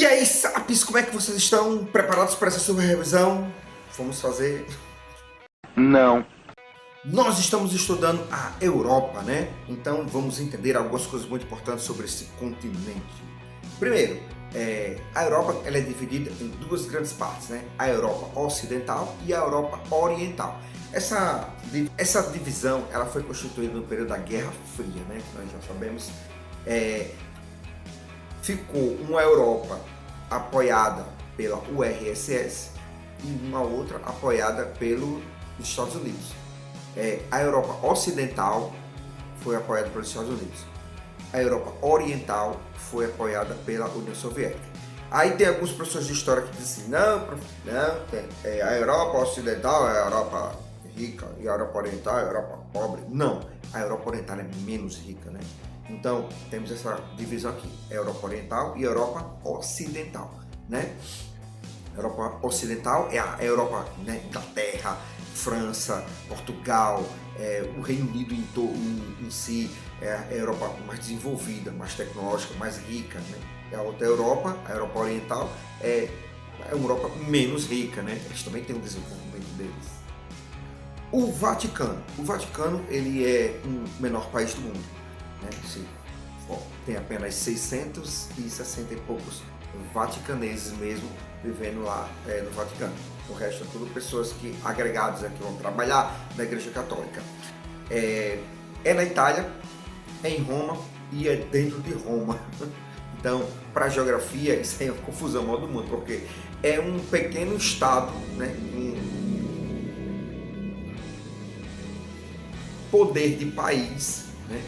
E aí, sapos, como é que vocês estão? Preparados para essa sua revisão? Vamos fazer. Não. Nós estamos estudando a Europa, né? Então vamos entender algumas coisas muito importantes sobre esse continente. Primeiro, a Europa ela é dividida em duas grandes partes, né? A Europa Ocidental e a Europa Oriental. Essa divisão ela foi constituída no período da Guerra Fria, né? Que nós já sabemos. Ficou uma Europa apoiada pela URSS e uma outra apoiada pelos Estados Unidos. A Europa Ocidental foi apoiada pelos Estados Unidos. A Europa Oriental foi apoiada pela União Soviética. Aí tem alguns professores de história que dizem assim, a Europa Ocidental é a Europa rica e a Europa Oriental é a Europa pobre. Não, a Europa Oriental é menos rica, né? Então, temos essa divisão aqui, a Europa Oriental e a Europa Ocidental, né? A Europa Ocidental é a Europa, né? Inglaterra, França, Portugal, o Reino Unido em si, é a Europa mais desenvolvida, mais tecnológica, mais rica, né? E a outra Europa, a Europa Oriental, é uma Europa menos rica, né? Eles também têm um desenvolvimento deles. O Vaticano, ele é o menor país do mundo, né? Tem apenas 660 e poucos vaticaneses mesmo vivendo lá no Vaticano. O resto é tudo pessoas agregadas que vão trabalhar na Igreja Católica. É na Itália, é em Roma e é dentro de Roma. Então, para a geografia, isso aí é uma confusão maior do mundo, porque é um pequeno estado, né? Poder de país, né?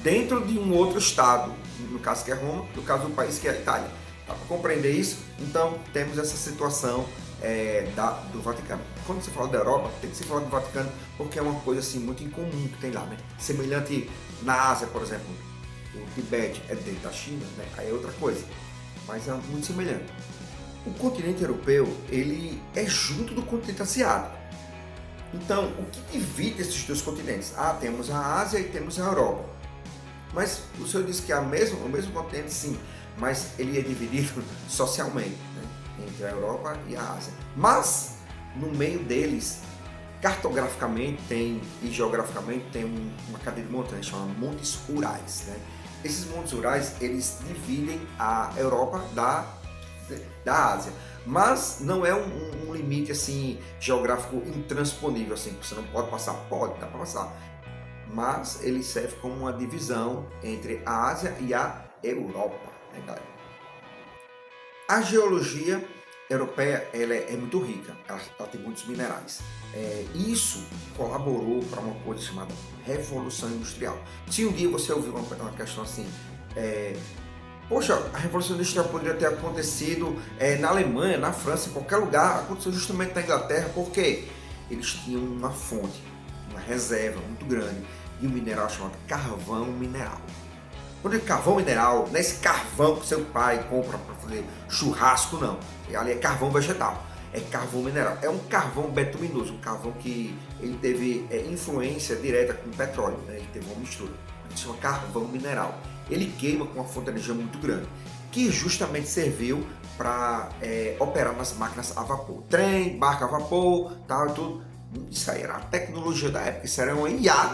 Dentro de um outro estado, no caso que é Roma, no caso do país que é a Itália. Dá para compreender isso? Então temos essa situação do Vaticano. Quando você fala da Europa, tem que se falar do Vaticano porque é uma coisa assim muito incomum que tem lá, né? Semelhante na Ásia, por exemplo, o Tibete é dentro da China, né? Aí é outra coisa, mas é muito semelhante. O continente europeu, ele é junto do continente asiático. Então, o que divide esses dois continentes? Temos a Ásia e temos a Europa. Mas o senhor disse que é o mesmo continente, sim, mas ele é dividido socialmente, né, entre a Europa e a Ásia. Mas, no meio deles, cartograficamente e geograficamente, tem uma cadeia de montanhas chamada Montes Urais, né? Esses Montes Urais, eles dividem a Europa da Ásia. Mas não é um limite assim, geográfico intransponível, assim, que você não pode passar, dá para passar. Mas ele serve como uma divisão entre a Ásia e a Europa, né, galera? A geologia europeia ela é muito rica, ela tem muitos minerais. Isso colaborou para uma coisa chamada Revolução Industrial. Se um dia você ouvir uma questão assim, poxa, a Revolução Industrial poderia ter acontecido na Alemanha, na França, em qualquer lugar, aconteceu justamente na Inglaterra, porque eles tinham uma fonte, uma reserva muito grande de um mineral chamado carvão mineral. Quando é carvão mineral, não é esse carvão que seu pai compra para fazer churrasco, não. Ali é carvão vegetal, é carvão mineral. É um carvão betuminoso, um carvão que ele teve influência direta com o petróleo, né? Ele teve uma mistura. Ele se chama carvão mineral. Ele queima com uma fonte de energia muito grande, que justamente serviu para operar nas máquinas a vapor. Trem, barca a vapor, tal, tudo. Isso aí era a tecnologia da época, isso era uma IA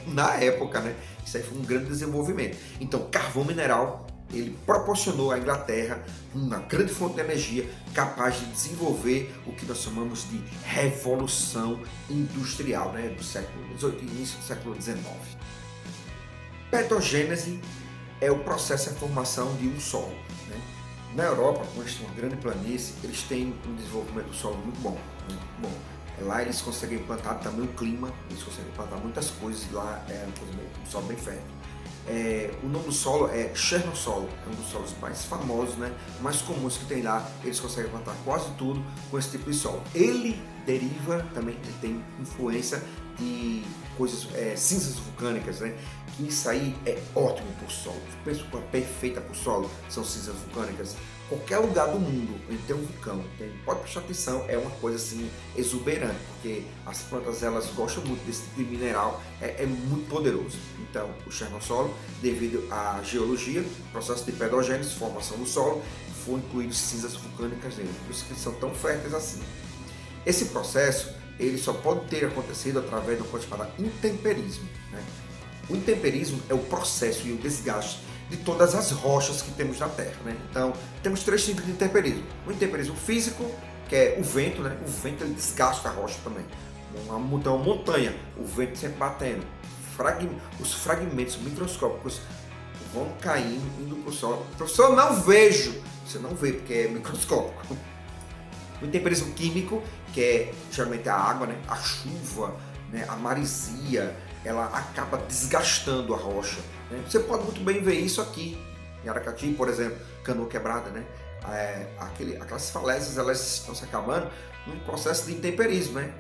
na época, né? Isso aí foi um grande desenvolvimento. Então, carvão mineral, ele proporcionou à Inglaterra uma grande fonte de energia capaz de desenvolver o que nós chamamos de revolução industrial, né? Do século XVIII e início do século XIX. Petrogênese é o processo de formação de um solo, né? Na Europa, onde eles têm uma grande planície, eles têm um desenvolvimento do solo muito bom, muito bom. Lá eles conseguem plantar também o clima, eles conseguem plantar muitas coisas lá, um solo bem fértil. O nome do solo é Chernosolo, é um dos solos mais famosos, né, mais comuns que tem lá. Eles conseguem plantar quase tudo com esse tipo de solo. Ele deriva também, ele tem influência de coisas, cinzas vulcânicas, né? Isso aí é ótimo para o solo. Pensa que é perfeita para o solo, são cinzas vulcânicas. Qualquer lugar do mundo onde tem um vulcão, pode prestar atenção, é uma coisa assim exuberante, porque as plantas elas gostam muito desse tipo de mineral, é muito poderoso. Então, o Chernosolo, devido à geologia, processo de pedogênese, formação do solo, for incluído cinzas vulcânicas nele, por isso que eles são tão férteis assim. Esse processo ele só pode ter acontecido através do que pode chamar intemperismo, né? O intemperismo é o processo e o desgaste de todas as rochas que temos na Terra, né? Então, temos 3 tipos de intemperismo. O intemperismo físico, que é o vento, né? O vento ele desgasta a rocha também. Uma montanha, o vento sempre batendo. Os fragmentos microscópicos vão caindo, indo para o solo. Professor, não vejo. Você não vê porque é microscópico. O intemperismo químico, que é geralmente a água, né? A chuva, né? A maresia, ela acaba desgastando a rocha, né? Você pode muito bem ver isso aqui em Aracati, por exemplo, Canoa Quebrada, né? Aquelas falésias elas estão se acabando num processo de intemperismo, né?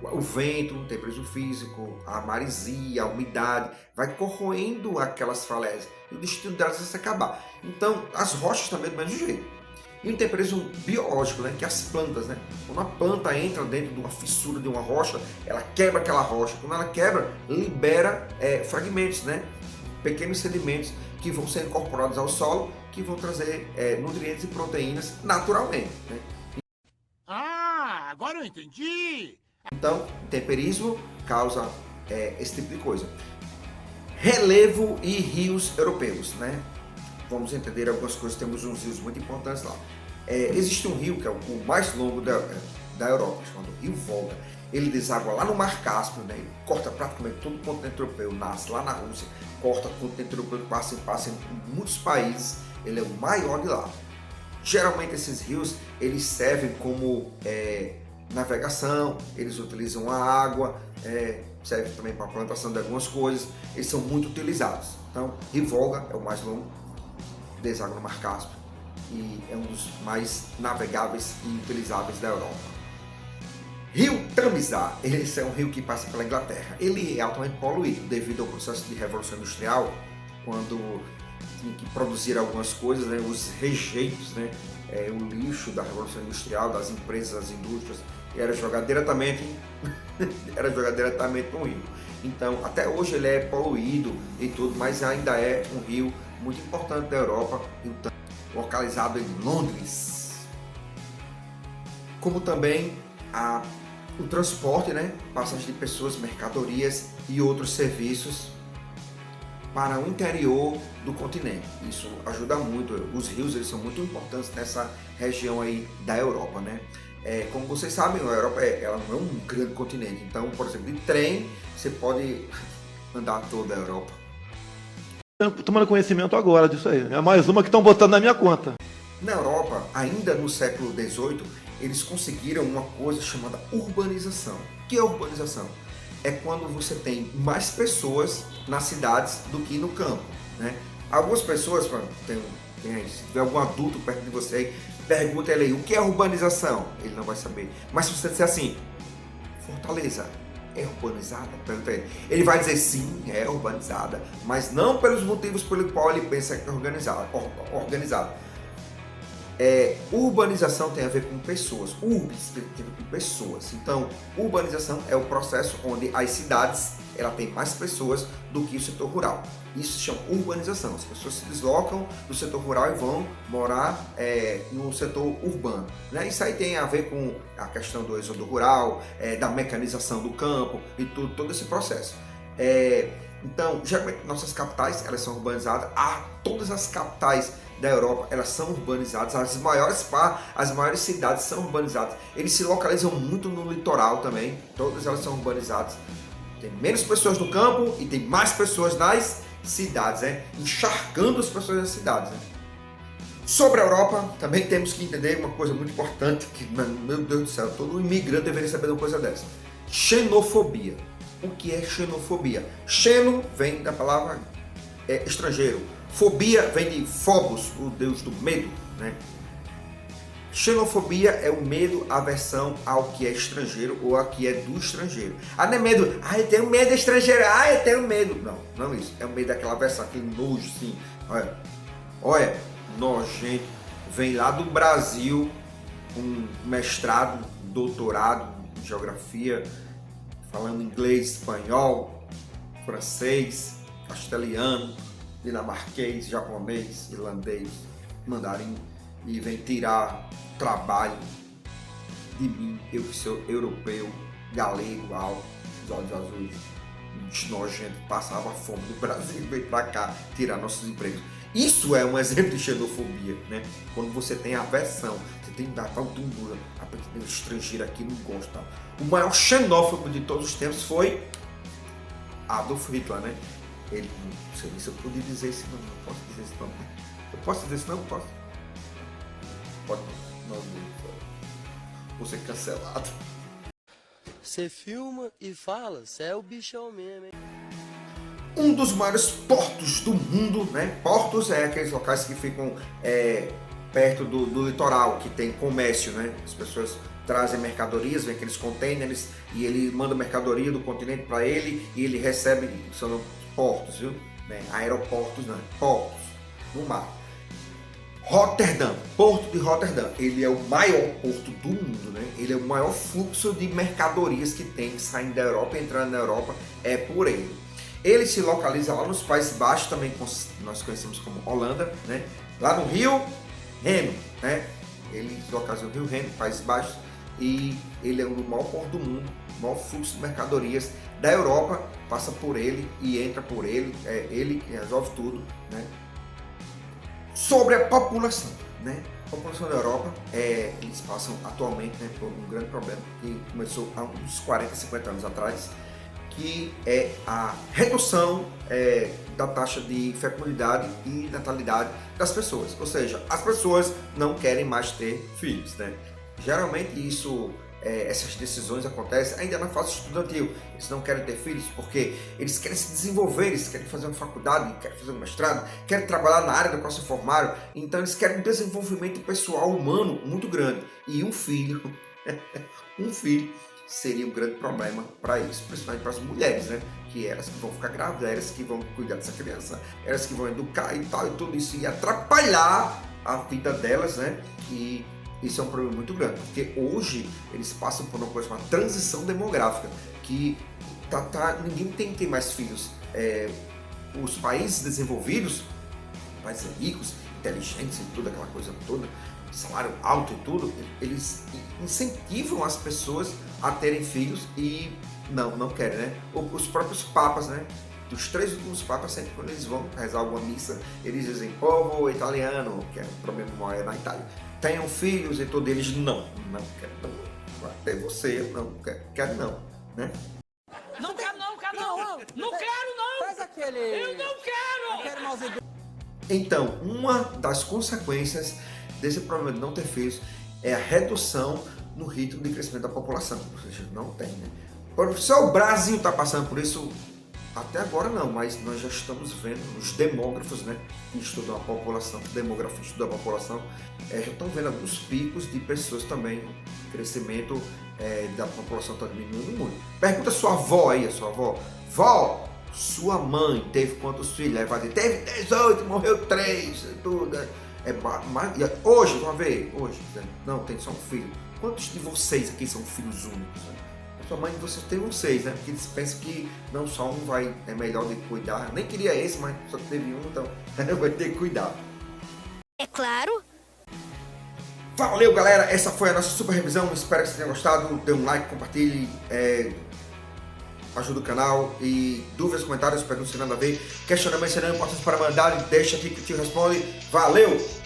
O vento, o intemperismo físico, a maresia, a umidade, vai corroendo aquelas falésias e o destino delas é se acabar. Então, as rochas também do mesmo jeito. E o intemperismo biológico, né? Que é as plantas, né? Quando a planta entra dentro de uma fissura de uma rocha, ela quebra aquela rocha. Quando ela quebra, libera fragmentos, né? Pequenos sedimentos que vão ser incorporados ao solo, que vão trazer nutrientes e proteínas naturalmente, né? Ah, agora eu entendi! Então, intemperismo causa esse tipo de coisa. Relevo e rios europeus, né? Vamos entender algumas coisas, temos uns rios muito importantes lá. Existe um rio que é o mais longo da Europa, chamado Rio Volga. Ele deságua lá no Mar Cáspio, né? Ele corta praticamente todo o continente europeu, nasce lá na Rússia, corta o continente europeu, passa em muitos países, ele é o maior de lá. Geralmente esses rios, eles servem como navegação, eles utilizam a água, serve também para a plantação de algumas coisas, eles são muito utilizados. Então, Rio Volga é o mais longo, deságua no Mar Cáspio e é um dos mais navegáveis e utilizáveis da Europa. Rio Tamisa, esse é um rio que passa pela Inglaterra. Ele é altamente poluído devido ao processo de revolução industrial, quando tinha que produzir algumas coisas, né, os rejeitos, né, o lixo da revolução industrial, das empresas, das indústrias, era jogado diretamente no rio. Então, até hoje ele é poluído e tudo, mas ainda é um rio muito importante da Europa, localizado em Londres. Como também o transporte, né? Passagem de pessoas, mercadorias e outros serviços para o interior do continente. Isso ajuda muito. Os rios eles são muito importantes nessa região aí da Europa, né? Como vocês sabem, a Europa ela não é um grande continente. Então, por exemplo, de trem você pode andar toda a Europa. Tomando conhecimento agora disso aí. É mais uma que estão botando na minha conta. Na Europa, ainda no século XVIII, eles conseguiram uma coisa chamada urbanização. O que é urbanização? É quando você tem mais pessoas nas cidades do que no campo, né? Algumas pessoas, se tiver algum adulto perto de você aí, pergunta ele aí, o que é urbanização? Ele não vai saber. Mas se você disser assim, Fortaleza é urbanizada? Pergunta ele. Ele vai dizer sim, é urbanizada, mas não pelos motivos pelo qual ele pensa que é organizada. Urbanização tem a ver com pessoas, urbis tem a ver com pessoas. Então, urbanização é o processo onde as cidades ela tem mais pessoas do que o setor rural. Isso se chama urbanização. As pessoas se deslocam do setor rural e vão morar no setor urbano, né? Isso aí tem a ver com a questão do êxodo rural, da mecanização do campo e todo esse processo. Então, geralmente nossas capitais elas são urbanizadas. Todas as capitais da Europa elas são urbanizadas, as maiores cidades são urbanizadas. Eles se localizam muito no litoral também, todas elas são urbanizadas. Tem menos pessoas no campo e tem mais pessoas nas cidades, né? Encharcando as pessoas nas cidades, né? Sobre a Europa, também temos que entender uma coisa muito importante, que, meu Deus do céu, todo imigrante deveria saber uma coisa dessa. Xenofobia. O que é xenofobia? Xeno vem da palavra estrangeiro. Fobia vem de Phobos, o deus do medo, né? Xenofobia é o medo, a aversão ao que é estrangeiro ou a que é do estrangeiro. Não é medo, eu tenho medo do estrangeiro, eu tenho medo. Não é isso. É o medo daquela aversão, aquele nojo, assim. Olha, nojento. Vem lá do Brasil, um mestrado, doutorado em geografia, falando inglês, espanhol, francês, castelhano, dinamarquês, japonês, irlandês, mandarim. e vem tirar trabalho de mim, eu que sou europeu, galego, alto, os olhos azuis, nojento, passava fome no Brasil, veio pra cá tirar nossos empregos. Isso é um exemplo de xenofobia, né? Quando você tem aversão, você tem da cultura, o estrangeiro aqui não gosta. O maior xenófobo de todos os tempos foi Adolf Hitler, né? Ele, não sei se eu podia dizer isso, não posso dizer isso não. Eu posso dizer isso não? Posso? Pode não. Vou ser cancelado. Você filma e fala, você é o bichão mesmo, hein? Um dos maiores portos do mundo, né? Portos é aqueles locais que ficam perto do litoral, que tem comércio, né? As pessoas trazem mercadorias, vem aqueles containers e ele manda mercadoria do continente para ele e ele recebe, são portos, viu? Né? Aeroportos, não, portos no mar. Rotterdam, Porto de Rotterdam, ele é o maior porto do mundo, né? Ele é o maior fluxo de mercadorias que tem saindo da Europa e entrando na Europa, é por ele. Ele se localiza lá nos Países Baixos, também nós conhecemos como Holanda, né? Lá no Rio Reno, né? Ele se localiza no Rio Reno, Países Baixos, e ele é o maior porto do mundo, o maior fluxo de mercadorias da Europa, passa por ele e entra por ele, é ele que resolve tudo, né? Sobre a população, né? A população da Europa, eles passam atualmente, né, por um grande problema que começou há uns 40, 50 anos atrás, que é a redução da taxa de fecundidade e natalidade das pessoas. Ou seja, as pessoas não querem mais ter filhos, né? Geralmente essas decisões acontecem ainda na fase estudantil. Eles não querem ter filhos porque eles querem se desenvolver, eles querem fazer uma faculdade, querem fazer um mestrado, querem trabalhar na área da qual se formaram. Então eles querem um desenvolvimento pessoal humano muito grande. E um filho, um filho seria um grande problema para isso, principalmente para as mulheres, né? Que elas que vão ficar grávidas, elas que vão cuidar dessa criança, elas que vão educar e tal, e tudo isso ia atrapalhar a vida delas, né? E isso é um problema muito grande, porque hoje eles passam por uma coisa, uma transição demográfica, que ninguém tem mais filhos. Os países desenvolvidos, países ricos, inteligentes e tudo, aquela coisa toda, salário alto e tudo, eles incentivam as pessoas a terem filhos e não querem, né? Os próprios papas, né? Dos 3 últimos papas, sempre quando eles vão rezar alguma missa, eles dizem, povo italiano, que é o problema maior na Itália, tenham filhos, e todos eles não quero, não, até você, não quero não, né? Não quero não, não quero não! Faz aquele... Eu não quero! Então, uma das consequências desse problema de não ter filhos é a redução no ritmo de crescimento da população, ou seja, não tem, né? Só o Brasil está passando por isso. Até agora não, mas nós já estamos vendo, os demógrafos, né, que estudam a população, demógrafos que estudam a população, já estão vendo alguns picos de pessoas também, o crescimento da população está diminuindo muito. Pergunta a sua avó aí, a sua avó, vó, sua mãe teve quantos filhos? Ela vai dizer, teve 18, morreu 3, tudo. Hoje, vamos ver, hoje, não, tem só um filho. Quantos de vocês aqui são filhos únicos? Né? Sua mãe, vocês têm 6, né? Porque eles pensam que não só um é melhor de cuidar. Nem queria esse, mas só teve um, então vai ter que cuidar. É claro. Valeu, galera! Essa foi a nossa super revisão. Espero que vocês tenham gostado. Dê um like, compartilhe, ajuda o canal. E dúvidas, comentários, perguntas que nada a ver. Questionamentos serão importantes para mandar. Deixa aqui que eu te responde. Valeu!